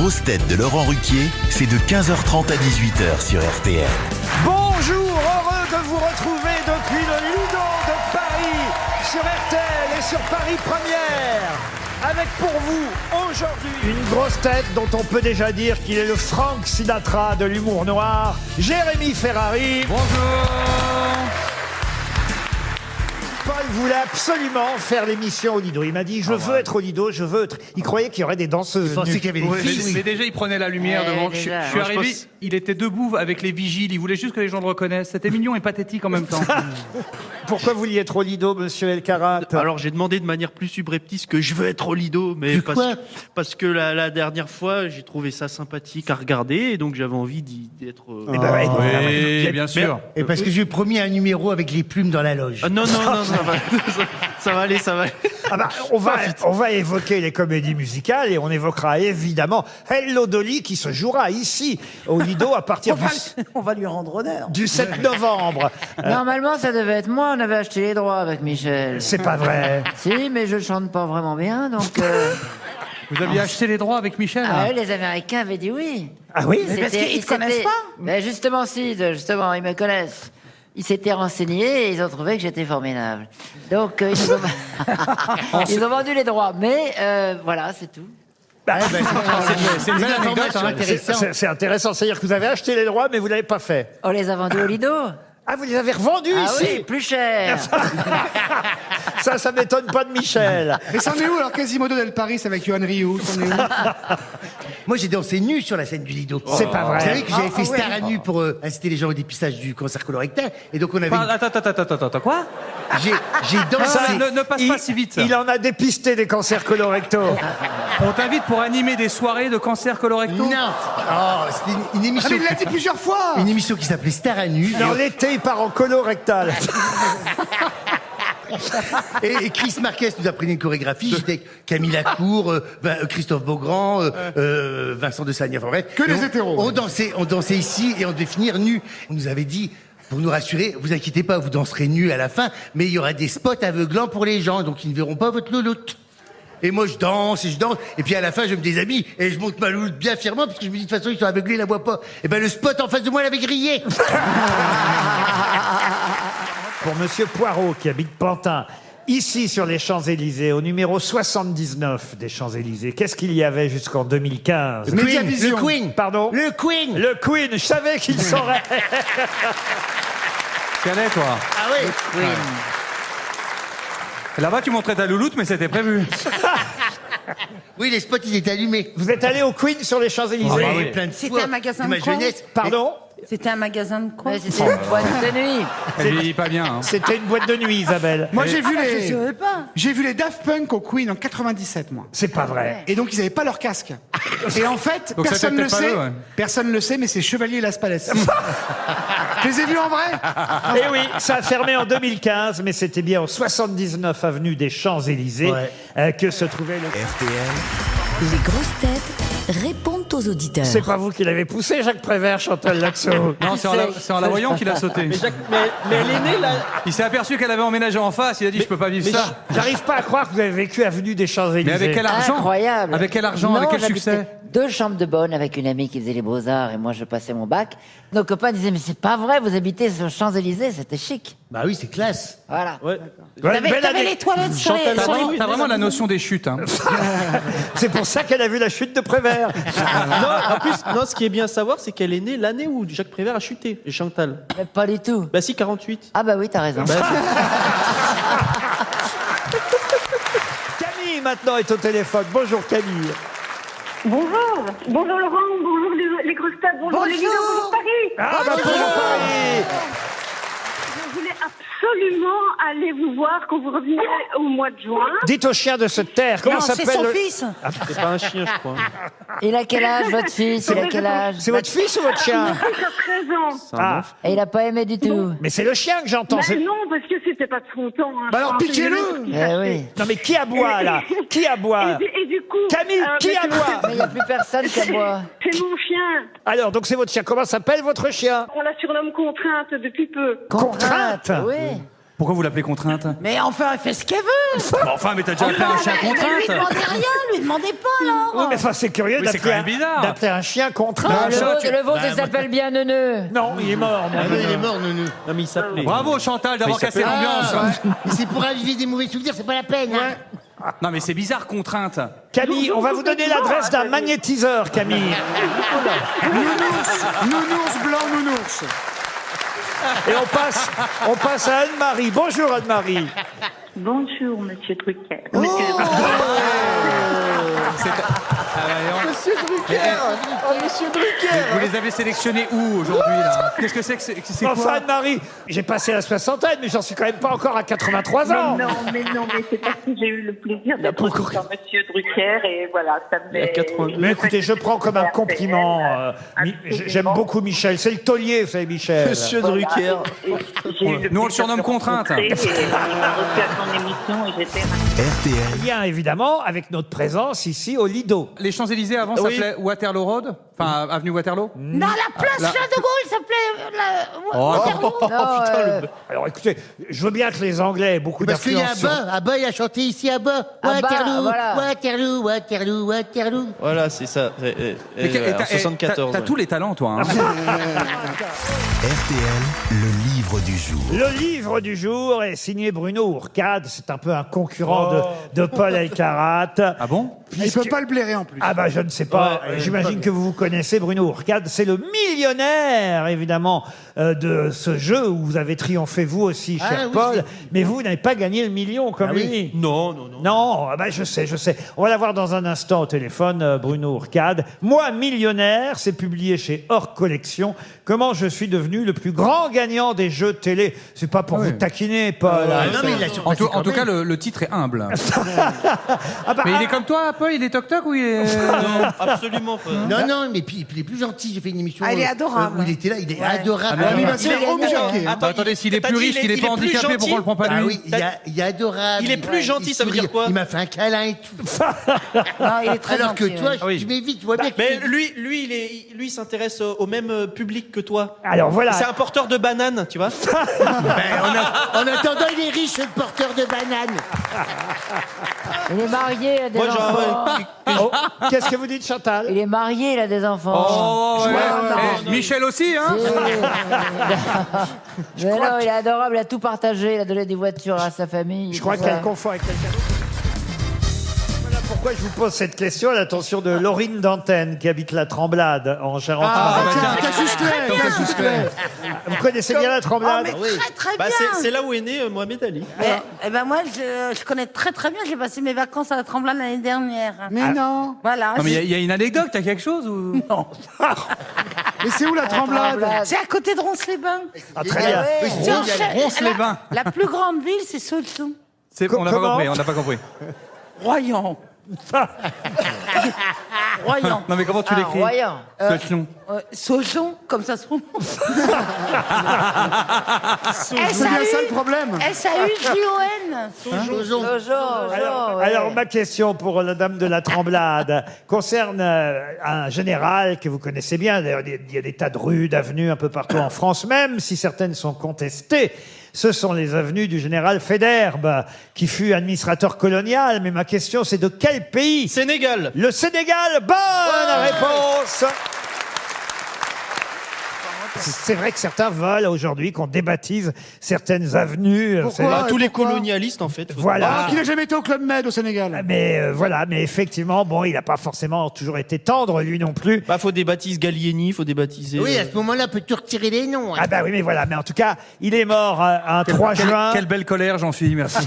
grosses têtes de Laurent Ruquier, c'est de 15h30 à 18h sur RTL. Bonjour, heureux de vous retrouver depuis le Lido de Paris sur RTL et sur Paris Première. Avec pour vous aujourd'hui une grosse tête dont on peut déjà dire qu'il est le Frank Sinatra de l'humour noir, Jérémy Ferrari. Bonjour. Paul voulait absolument faire l'émission au Lido. Il m'a dit, je veux être au Lido, je veux être... Il croyait qu'il y aurait des danseuses. Je pensais qu'il y avait des filles. Mais déjà, il prenait la lumière devant. Je suis arrivé, il était debout avec les vigiles. Il voulait juste que les gens le reconnaissent. C'était mignon et pathétique en même temps. Pourquoi vous vouliez être au Lido, monsieur El Karat? Alors j'ai demandé de manière plus subreptice que je veux être au Lido, mais parce que la dernière fois j'ai trouvé ça sympathique à regarder et donc j'avais envie d'être. Oui, bien sûr. Et parce que j'ai promis un numéro avec les plumes dans la loge. Non, ça va aller. Ah bah, on va évoquer les comédies musicales et on évoquera évidemment Hello Dolly qui se jouera ici au Lido à partir On va lui rendre honneur. du 7 novembre. Normalement, ça devait être moi. On avait acheté les droits avec Michel. C'est pas vrai. Si, mais je chante pas vraiment bien, donc... Vous aviez acheté les droits avec Michel Ah oui, les Américains avaient dit oui. Ah oui? Mais parce qu'ils te connaissent pas. Ben justement, justement, ils me connaissent. Ils s'étaient renseignés et ils ont trouvé que j'étais formidable. Donc, ils ont vendu les droits. Mais voilà, c'est tout. C'est une belle anecdote intéressante. C'est intéressant. C'est-à-dire que vous avez acheté les droits, mais vous l'avez pas fait. On les a vendus au Lido. Ah, vous les avez revendus Ah ici? oui, plus cher. Ça m'étonne pas de Michel. Mais c'en est où alors Quasimodo del Paris avec Yohan Ryu? C'en est où? Moi, j'ai dansé nu sur la scène du Lido. C'est pas vrai. Vous savez que j'avais fait Star à nu pour inciter les gens au dépistage du cancer colorectal. Et donc, on avait. Attends, quoi? J'ai dansé. Ne passe pas si vite. Il en a dépisté des cancers colorectaux. On t'invite pour animer des soirées de cancer colorectal. Non. Oh, c'était une Ah émission. mais il l'a dit plusieurs fois. Une émission qui s'appelait Star à nu. Dans l'été, il part en colorectal. Et Chris Marquez nous a pris une chorégraphie. J'étais avec Camille Lacour, Christophe Beaugrand, Vincent de Sagna. Enfin bref. Que Et des hétéros. On dansait ici et on devait finir nus. On nous avait dit, pour nous rassurer, vous inquiétez pas, vous danserez nus à la fin, mais il y aura des spots aveuglants pour les gens, donc ils ne verront pas votre louloute. Et moi, je danse, et puis à la fin, je me déshabille, et je monte ma louloute bien fièrement, parce que je me dis, de toute façon, ils sont aveuglés, ils la voient pas. Et ben, le spot en face de moi, il avait grillé. Pour monsieur Poirot, qui habite Pantin, ici sur les Champs-Élysées, au numéro 79 des Champs-Élysées, qu'est-ce qu'il y avait jusqu'en 2015? Mediavision. Le Queen. Pardon? Le Queen. Le Queen, je savais qu'il saurait. Calais, toi. Ah oui. Oui. Là-bas, tu montrais ta louloute, mais c'était prévu. Oui, les spots, ils étaient allumés. Vous êtes allé au Queen sur les Champs-Élysées? Oui, plein de fois. C'était un magasin de de ma quoi jeunesse. Pardon? C'était un magasin de quoi? Ouais, c'était une boîte de nuit. Elle vieillit pas bien. Hein. C'était une boîte de nuit, Isabelle. Moi j'ai vu Je savais pas. les Daft Punk au Queen en 97 moi. C'est pas vrai. Et donc ils avaient pas leur casque. Et en fait, Donc personne c'était ne le peut-être pas sait. eux, ouais. Personne ne le sait, mais c'est Chevalier Las Palais. Je les ai vus en vrai. Et oui, ça a fermé en 2015, mais c'était bien au 79 avenue des Champs-Élysées que se trouvait le... RTL, Les grosses têtes répondent aux auditeurs. C'est pas vous qui l'avez poussé, Jacques Prévert, Chantal Laxo. Non, c'est en la voyant qu'il a sauté. Mais elle est née là. Il s'est aperçu qu'elle avait emménagé en face. Il a dit, je peux pas vivre ça. J'arrive pas à croire que vous avez vécu avenue des Champs-Élysées. Mais avec quel argent? Incroyable. Avec quel argent? Non, Avec quel j'habitais succès? 2 chambres de bonne avec une amie qui faisait les beaux-arts et moi je passais mon bac. Nos copains disaient mais c'est pas vrai, vous habitez sur Champs-Élysées, c'était chic. Bah oui, c'est classe. Voilà. Ouais, T'avais belle année. les toilettes sur les... T'as vraiment la notion des chutes. Hein. C'est pour ça qu'elle a vu la chute de Prévert. Non, en plus, non, ce qui est bien à savoir, c'est qu'elle est née l'année où Jacques Prévert a chuté, et Chantal. Mais pas du tout. Bah si, 48. Ah bah oui, t'as raison. Camille, maintenant, est au téléphone. Bonjour, Camille. Bonjour, bonjour Laurent, bonjour les grosses têtes, bonjour les Lido, bonjour Paris. Ah, bah, bonjour, Paris. Je voulais absolument aller vous voir quand vous revenez au mois de juin. Dites au chien de se taire. Comment Non, c'est s'appelle son le... fils. C'est pas un chien, je crois. Il a quel âge, votre fils? Il a quel âge? C'est votre fils ou votre chien? Mon fils a 13 ans. Ah, Et il a pas aimé du tout. mais c'est le chien que j'entends. Bah c'est- non, parce que c'était pas de son temps. Hein. Bah alors Enfin, piquez-le. Eh oui. Non, mais qui aboie, là? Qui aboie? Et du coup... Camille, qui mais aboie? Mais il n'y a plus personne qui aboie. C'est mon chien. Alors, donc c'est votre chien. Comment s'appelle votre chien? On la surnomme Contrainte depuis peu. Contrainte. Oui. Pourquoi vous l'appelez contrainte? Mais enfin, elle fait ce qu'elle veut. Bon, enfin, mais t'as déjà appelé un chien Lui contrainte. demandez rien, lui demandez pas alors. Oui, mais enfin, c'est curieux Oui, c'est quand même bizarre. d'appeler un chien contraint. Bah, Le vôtre, il s'appelle bien Neuneu. Non, il est mort. Ah oui, il est mort, Nounou. Non, mais il s'appelait. Bravo Chantal d'avoir cassé l'ambiance. Mais c'est pour raviver des mauvais souvenirs, c'est pas la peine. Hein. Non mais c'est bizarre, contrainte. Camille, on va vous donner l'adresse d'un magnétiseur, Camille. Nounours blanc, nounours. Et on passe à Anne-Marie. Bonjour Anne-Marie. Bonjour, monsieur Drucker. Monsieur Drucker. Monsieur Drucker. Vous les avez sélectionnés où aujourd'hui là? Qu'est-ce que c'est que c'est Enfin quoi? Anne-Marie, j'ai passé la soixantaine, mais j'en suis quand même pas encore à 83 ans. Mais c'est parce que j'ai eu le plaisir d'être dans monsieur Drucker et voilà, ça me fait... Mais écoutez, je prends comme un compliment. J'aime beaucoup Michel. C'est le taulier, vous savez, Michel. Monsieur Drucker. Nous on le surnomme contrainte. Et il m'a reçu à ton émission et j'étais... RTL, Lien évidemment avec notre présence ici au Lido. Les Champs-Élysées avant Oui. s'appelait Waterloo Road? Enfin, avenue Waterloo? Non, la place Charles de Gaulle s'appelait Waterloo. Alors écoutez, je veux bien que les Anglais aient beaucoup Parce qu'il y a d'influence. à bas, il a chanté ici à bas. À bas, Waterloo, voilà. Waterloo, Waterloo, Waterloo. Voilà, c'est ça. Mais En 74. T'as tous les talents toi. Hein. RTL, le livre du jour. Le livre du jour est signé Bruno Ourcade. C'est un peu un concurrent de Paul Elkarat. Ah bon? Il peut pas le blairer en plus. Ah bah je ne sais pas. Ouais, J'imagine que vous connaissez Bruno Ourcade. C'est le millionnaire évidemment de ce jeu où vous avez triomphé vous aussi, cher oui, Paul. Mais vous n'avez pas gagné le million comme lui. Non. Non, ah bah je sais. On va l'avoir dans un instant au téléphone, Bruno Ourcade. Moi, millionnaire, c'est publié chez Hors Collection. Comment je suis devenu le plus grand gagnant des jeux télé. C'est pas pour vous taquiner, Paul. Non, mais il a En surpassé tout, quand en tout cas, même. le titre est humble. Ah bah, Mais il est comme toi, Paul, il est toc-toc ou il est... Non, absolument pas. Non, mais puis il est plus gentil. J'ai fait une émission Ah, il est adorable. où il était là, il est adorable. Ah, mais L'animation est homme jockey. Attends, attendez, s'il est t'as plus dit, riche, qu'il est pas plus handicapé, gentil. pourquoi on le prend pas Ah lui? oui, il est adorable. Il est plus gentil, ça veut dire sourit. quoi? Il m'a fait un câlin et tout. Non, il est très Alors gentil, que toi, ouais. oui. tu m'évites, tu vois bien que Mais lui, il s'intéresse au même public que toi. alors voilà. C'est un porteur de bananes, tu vois. en attendant, il est riche, le porteur de bananes. Il est marié, il a des Moi, enfants. Oh, qu'est-ce que vous dites, Chantal? Il est marié, il a des enfants. Oh, ouais. non, Eh, Michel aussi, hein? Mais non, il est adorable, il a tout partagé, il a donné des voitures à sa famille. Je crois tout ça. qu'elle confond avec quelqu'un d'autre. Voilà pourquoi je vous pose cette question à l'attention de Laurine Dantenne, qui habite la Tremblade, en Charente-Maritime. Tiens, Cassius Clay, Cassius Clay. Vous connaissez bien la Tremblade? Oh, mais très très Bah, bien. c'est là où est né Mohamed Ali. Eh ben moi, je connais très très bien. J'ai passé mes vacances à la Tremblade l'année dernière. Mais non. Voilà. Non, mais il y a une anecdote, t'as quelque chose ou... Non. Mais c'est où la Tremblade? C'est à côté de Ronce-les-Bains. Ah, très bien. Oui, Tu en il y a- cherches- Ronce-les-Bains. La plus grande ville, c'est Sochaux. On n'a pas Comment compris, on n'a pas compris. Royan. Royan. Non mais comment tu Ah, l'écris? Royan. Sochaux. Sochaux, comme ça se prononce. C'est bien ça le problème. S-A-U-J-O-N. Alors, ma question pour la dame de la Tremblade concerne un général que vous connaissez bien. D'ailleurs, il y a des tas de rues, d'avenues un peu partout en France, même si certaines sont contestées. Ce sont les avenues du général Faidherbe, qui fut administrateur colonial. Mais ma question, c'est de quel pays? Sénégal. Le Sénégal. Bonne réponse. C'est vrai que certains veulent aujourd'hui qu'on débaptise certaines avenues. Pourquoi C'est vrai. Tous les Pourquoi colonialistes, en fait. Voilà. Qui n'a jamais été au Club Med au Sénégal? Mais voilà, mais effectivement, bon, il n'a pas forcément toujours été tendre, lui non plus. Bah, faut débaptiser Gallieni, faut débaptiser. Oui, à ce moment-là, peux-tu retirer les noms. Hein. Ah bah oui, mais voilà. Mais en tout cas, il est mort un 3 juin. Quelle belle colère, Jean-Philippe, merci.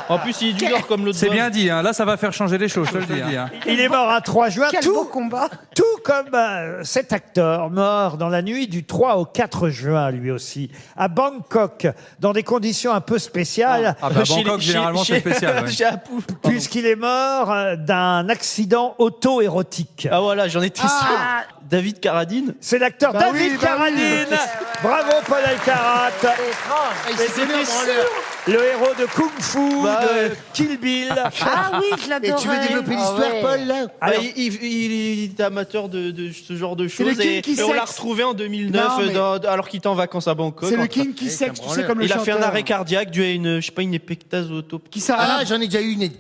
En plus, il est du Nord comme l'autre. C'est bonhomme. bien dit, hein. Là ça va faire changer les choses, je te le dis. Hein. Il est mort un 3 juin. Quel beau combat. Tout comme cet acteur mort dans la nuit du 3 au 4 juin, lui aussi, à Bangkok, dans des conditions un peu spéciales, Ah bah Chez Bangkok, les- généralement, chez- c'est spécial. Ouais. Chez Apu. puisqu'il est mort d'un accident auto-érotique. Ah voilà, j'en étais sûr. Ah. David Carradine. C'est l'acteur David oui, bah oui. Carradine. Bravo, Paul Alcarat. C'est étrange. Ah, il s'est donné en branleur. Le héros de Kung Fu, de Kill Bill. Ah oui, je l'adorais. Et tu veux développer l'histoire, Paul, là? Alors- il est amateur de ce genre de le choses king et qui on l'a sexe. retrouvé en 2009 Non, mais- alors qu'il était en vacances à Bangkok. C'est le En king qui sexe, tu sais, comme le Il a fait un chanteur. arrêt cardiaque dû à une, je sais pas, une épectase auto. Qui ça Ah, j'en ai déjà eu une.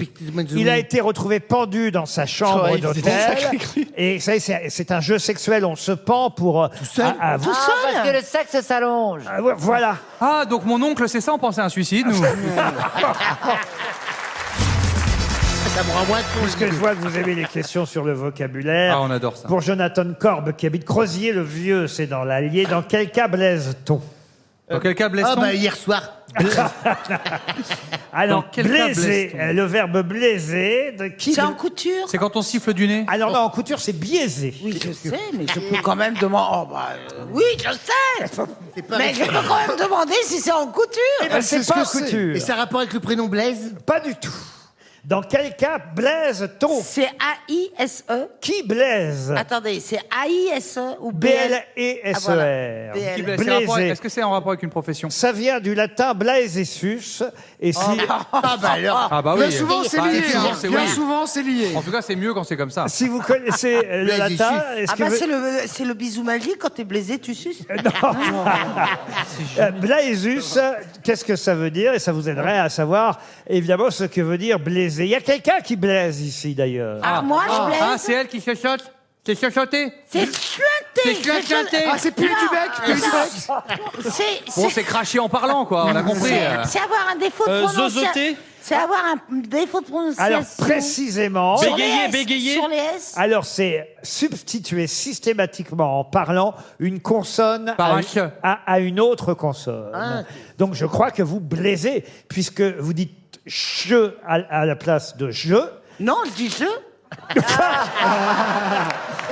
Il a été retrouvé pendu dans sa chambre Ouais, d'hôtel. c'est- Et ça, c'est un jeu sexuel. On se pend pour. seul à vous. Ah, parce que le sexe s'allonge. Ah, ouais, voilà. Ah, donc mon oncle, c'est ça, on pensait à un suicide, nous. Ça me rend moins con. Puisque je vois que vous aimez les questions sur le vocabulaire. Ah, on adore ça. Pour Jonathan Korb, qui habite Crozier-le-Vieux, c'est dans l'Allier. Dans quel cas blaise-t-on? Dans quel cas Ah, blesse-t-on bah, hier soir. Alors, Dans quel cas blaiser, blesse-t-on le verbe blaiser, de qui? C'est en couture. C'est quand on siffle du nez. Alors non, en couture, c'est biaiser. Oui, je sais, mais je peux quand même demander. Oh, bah, oui, je sais. Mais je peux quand même demander si c'est en couture. Eh ben, c'est pas en couture. Et ça a rapport avec le prénom Blaise? Pas du tout. Dans quel cas blaise-t-on? C'est A-I-S-E. Qui blaise? Attendez, c'est A-I-S-E ou B-L-E-S-E-R. Ah, voilà. Qui BL. blesse, c'est rapport- Blaiser. Est-ce que c'est en rapport avec une profession? Ça vient du latin blaesus. Et si... Ah, bah alors. Ah bah Bien oui. souvent, c'est Bah, lié. souvent, hein. c'est Bien oui. souvent, c'est lié. En tout cas, c'est mieux quand c'est comme ça. Si vous connaissez le Blaise et latin, suce. est-ce Ah que bah vous- c'est le bisou magique quand t'es blaisé, tu suces. Blaesus, qu'est-ce que ça veut dire? Et ça vous aiderait à savoir, évidemment, ce que veut dire blaiser. Il y a quelqu'un qui blaise ici, d'ailleurs. Ah, moi je blaise. Ah, c'est elle qui chuchote. C'est chuchoté. C'est chuinté. Ah, c'est pile du bec, pile du bec. Bon, c'est craché en parlant, quoi. On a compris. C'est avoir un défaut de prononciation. zozoter. C'est avoir un défaut de prononciation. Alors, précisément... Sur les Bégayer, S, bégayer. Sur les S. Alors, c'est substituer systématiquement en parlant une consonne Par à, un che. à une autre consonne. Donc, je crois que vous blaisez, puisque vous dites je à la place de je. Non, je dis je.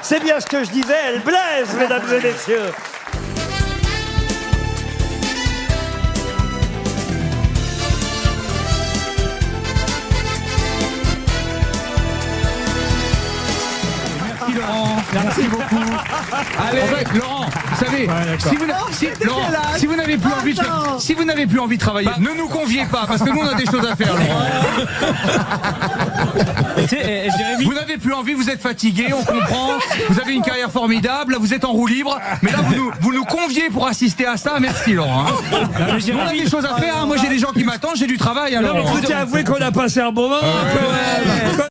C'est bien ce que je disais, elle blaise, mesdames et messieurs. Merci Laurent, merci beaucoup. Allez, en fait, Laurent, vous savez, si vous n'avez plus envie de si vous n'avez plus envie de travailler, ne nous conviez pas parce que nous on a des choses à faire, Laurent. Vous n'avez plus envie, vous êtes fatigué, on comprend. Vous avez une carrière formidable, là vous êtes en roue libre, mais là vous nous conviez pour assister à ça. Merci Laurent. Nous, on a des choses à faire. Moi j'ai des gens qui m'attendent, j'ai du travail. Alors. Avouez qu'on a passé un bon moment quand même.